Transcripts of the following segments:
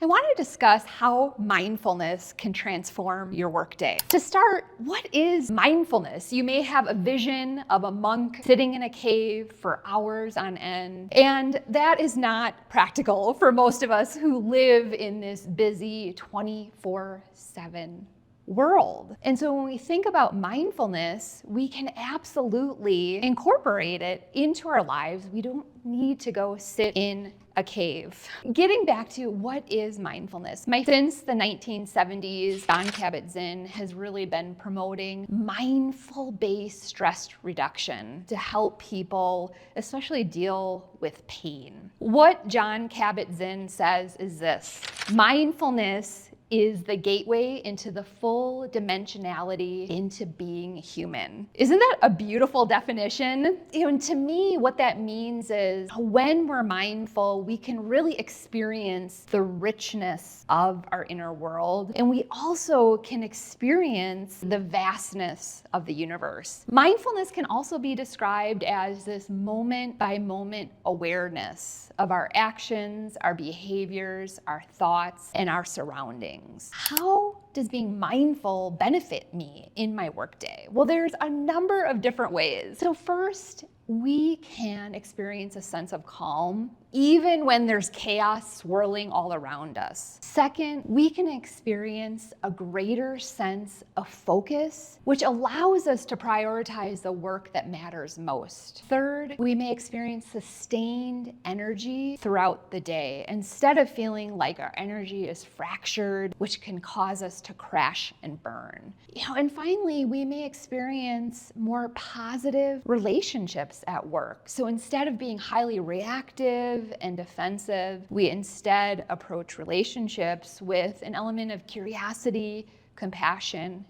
I want to discuss how mindfulness can transform your workday. To start, what is mindfulness? You may have a vision of a monk sitting in a cave for hours on end, and that is not practical for most of us who live in this busy 24/7 world. And so when we think about mindfulness, we can absolutely incorporate it into our lives. We don't need to go sit in a cave. Getting back to what is mindfulness? Since the 1970s, Jon Kabat-Zinn has really been promoting mindful-based stress reduction to help people, especially deal with pain. What Jon Kabat-Zinn says is this: mindfulness is the gateway into the full dimensionality into being human. Isn't that a beautiful definition? And to me, what that means is when we're mindful, we can really experience the richness of our inner world, and we also can experience the vastness of the universe. Mindfulness can also be described as this moment-by-moment awareness of our actions, our behaviors, our thoughts, and our surroundings. How does being mindful benefit me in my workday? Well, there's a number of different ways. So first, we can experience a sense of calm even when there's chaos swirling all around us. Second, we can experience a greater sense of focus, which allows us to prioritize the work that matters most. Third, we may experience sustained energy throughout the day instead of feeling like our energy is fractured, which can cause us to crash and burn. And finally, we may experience more positive relationships at work. So instead of being highly reactive and defensive, we instead approach relationships with an element of curiosity, compassion,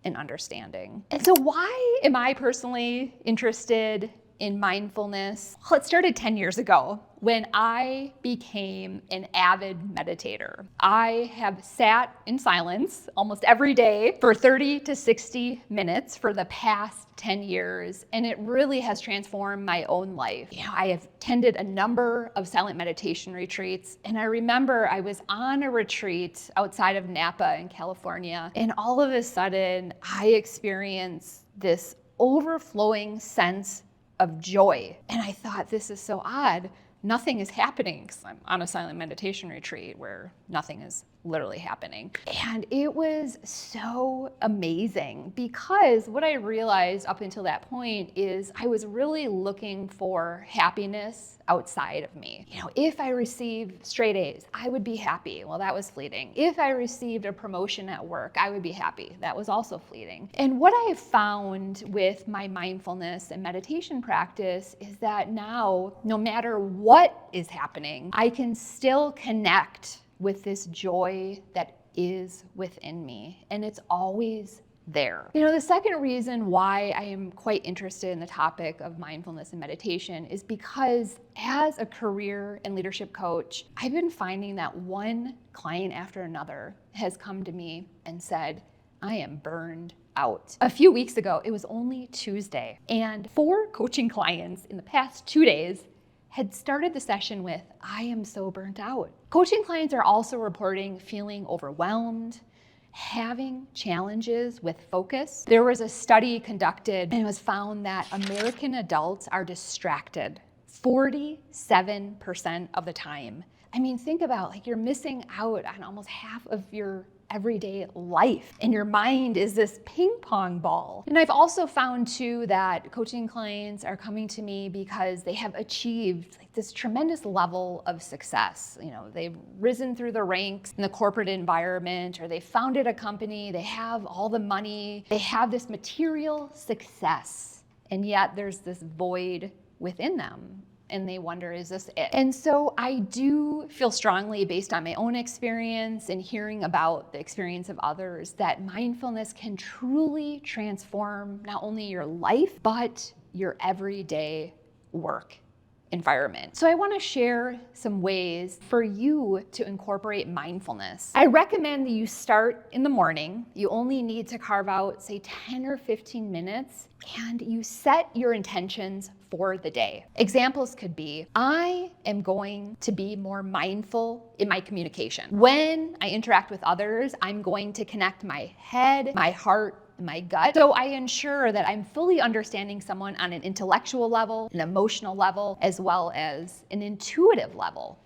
and understanding. And so why am I personally interested in mindfulness? Well, it started 10 years ago when I became an avid meditator. I have sat in silence almost every day for 30 to 60 minutes for the past 10 years, and it really has transformed my own life. I have attended a number of silent meditation retreats, and I remember I was on a retreat outside of Napa in California, and all of a sudden I experienced this overflowing sense of joy. And I thought, this is so odd. Nothing is happening because I'm on a silent meditation retreat where nothing is literally happening. And it was so amazing because what I realized up until that point is I was really looking for happiness outside of me. If I received straight A's, I would be happy. Well, that was fleeting. If I received a promotion at work, I would be happy. That was also fleeting. And what I have found with my mindfulness and meditation practice is that now, no matter what is happening, I can still connect with this joy that is within me, and it's always there. The second reason why I am quite interested in the topic of mindfulness and meditation is because as a career and leadership coach, I've been finding that one client after another has come to me and said, I am burned out. A few weeks ago, it was only Tuesday, and 4 coaching clients in the past 2 days had started the session with, I am so burnt out. Coaching clients are also reporting feeling overwhelmed, having challenges with focus. There was a study conducted and it was found that American adults are distracted 47% of the time. Think about you're missing out on almost half of your everyday life, and your mind is this ping pong ball. And I've also found too that coaching clients are coming to me because they have achieved this tremendous level of success. They've risen through the ranks in the corporate environment, or they founded a company, they have all the money, they have this material success, and yet there's this void within them. And they wonder, is this it? And so I do feel strongly, based on my own experience and hearing about the experience of others, that mindfulness can truly transform not only your life, but your everyday work environment. So I want to share some ways for you to incorporate mindfulness. I recommend that you start in the morning. You only need to carve out, say, 10 or 15 minutes, and you set your intentions for the day. Examples could be, I am going to be more mindful in my communication. When I interact with others, I'm going to connect my head, my heart, my gut. So I ensure that I'm fully understanding someone on an intellectual level, an emotional level, as well as an intuitive level.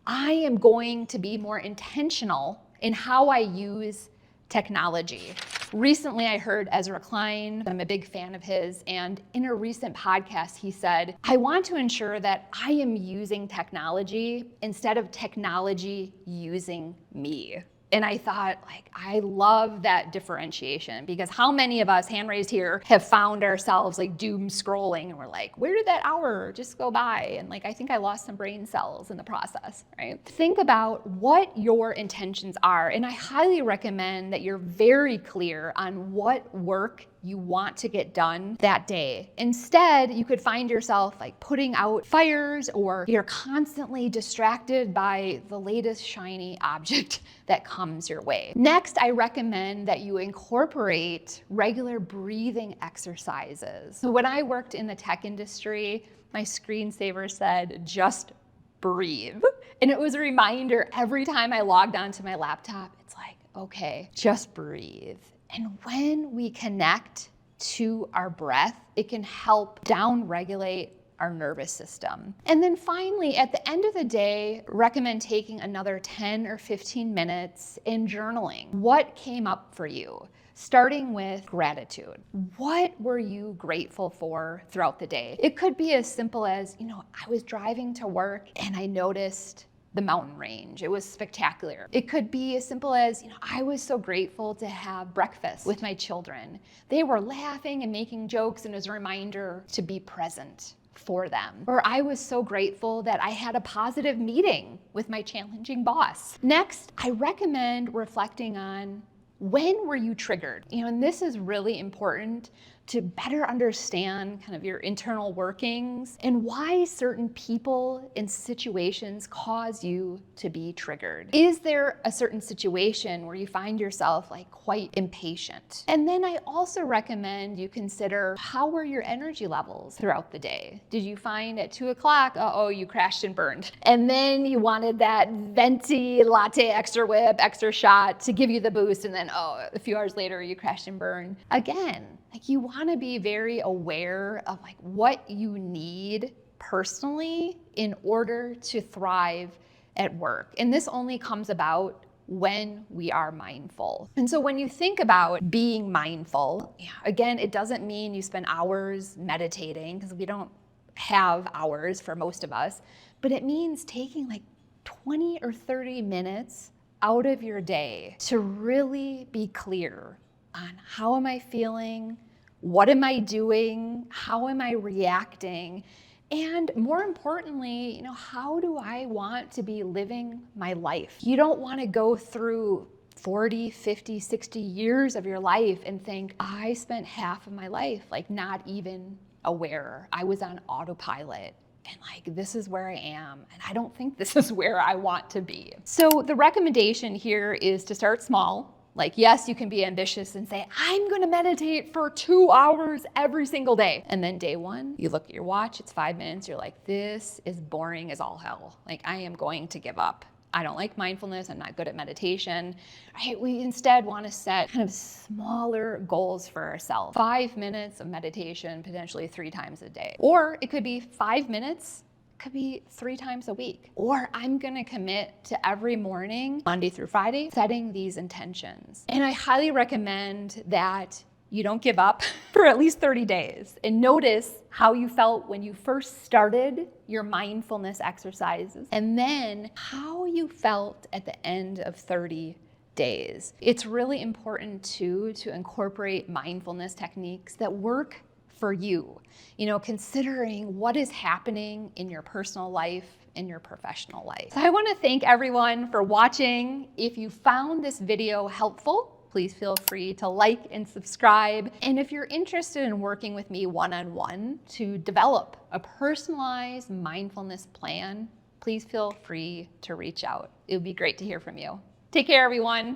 I am going to be more intentional in how I use technology. Recently, I heard Ezra Klein. I'm a big fan of his. And in a recent podcast, he said, I want to ensure that I am using technology instead of technology using me. And I thought, I love that differentiation, because how many of us, hand raised here, have found ourselves doom scrolling and we're like, where did that hour just go by? And I think I lost some brain cells in the process, right? Think about what your intentions are. And I highly recommend that you're very clear on what work you want to get done that day. Instead, you could find yourself putting out fires, or you're constantly distracted by the latest shiny object that comes your way. Next, I recommend that you incorporate regular breathing exercises. So when I worked in the tech industry, my screensaver said, just breathe. And it was a reminder every time I logged onto my laptop, it's okay, just breathe. And when we connect to our breath, it can help down-regulate our nervous system. And then finally, at the end of the day, recommend taking another 10 or 15 minutes in journaling. What came up for you? Starting with gratitude. What were you grateful for throughout the day? It could be as simple as, I was driving to work and I noticed the mountain range. It was spectacular. It could be as simple as, I was so grateful to have breakfast with my children. They were laughing and making jokes, and it was a reminder to be present for them. Or I was so grateful that I had a positive meeting with my challenging boss. Next, I recommend reflecting on, when were you triggered? And this is really important to better understand kind of your internal workings and why certain people and situations cause you to be triggered. Is there a certain situation where you find yourself quite impatient? And then I also recommend you consider, how were your energy levels throughout the day? Did you find at 2 o'clock, you crashed and burned? And then you wanted that venti latte extra whip, extra shot to give you the boost, and then a few hours later you crashed and burned again. You want to be very aware of what you need personally in order to thrive at work. And this only comes about when we are mindful. And so when you think about being mindful, again, it doesn't mean you spend hours meditating, because we don't have hours for most of us, but it means taking 20 or 30 minutes out of your day to really be clear on, how am I feeling? What am I doing? How am I reacting? And more importantly, how do I want to be living my life? You don't want to go through 40, 50, 60 years of your life and think, I spent half of my life not even aware. I was on autopilot. And this is where I am. And I don't think this is where I want to be. So the recommendation here is to start small. Yes, you can be ambitious and say, I'm going to meditate for 2 hours every single day. And then day one, you look at your watch, it's 5 minutes. You're like, this is boring as all hell. I am going to give up. I don't like mindfulness. I'm not good at meditation. Right? We instead want to set kind of smaller goals for ourselves. 5 minutes of meditation, potentially 3 times a day. Or it could be 5 minutes, could be 3 times a week. Or I'm gonna commit to every morning, Monday through Friday, setting these intentions. And I highly recommend that you don't give up for at least 30 days. And notice how you felt when you first started your mindfulness exercises, and then how you felt at the end of 30 days. It's really important too to incorporate mindfulness techniques that work for you, considering what is happening in your personal life, in your professional life. So I want to thank everyone for watching. If you found this video helpful, please feel free to like and subscribe. And if you're interested in working with me one-on-one to develop a personalized mindfulness plan, please feel free to reach out. It would be great to hear from you. Take care, everyone.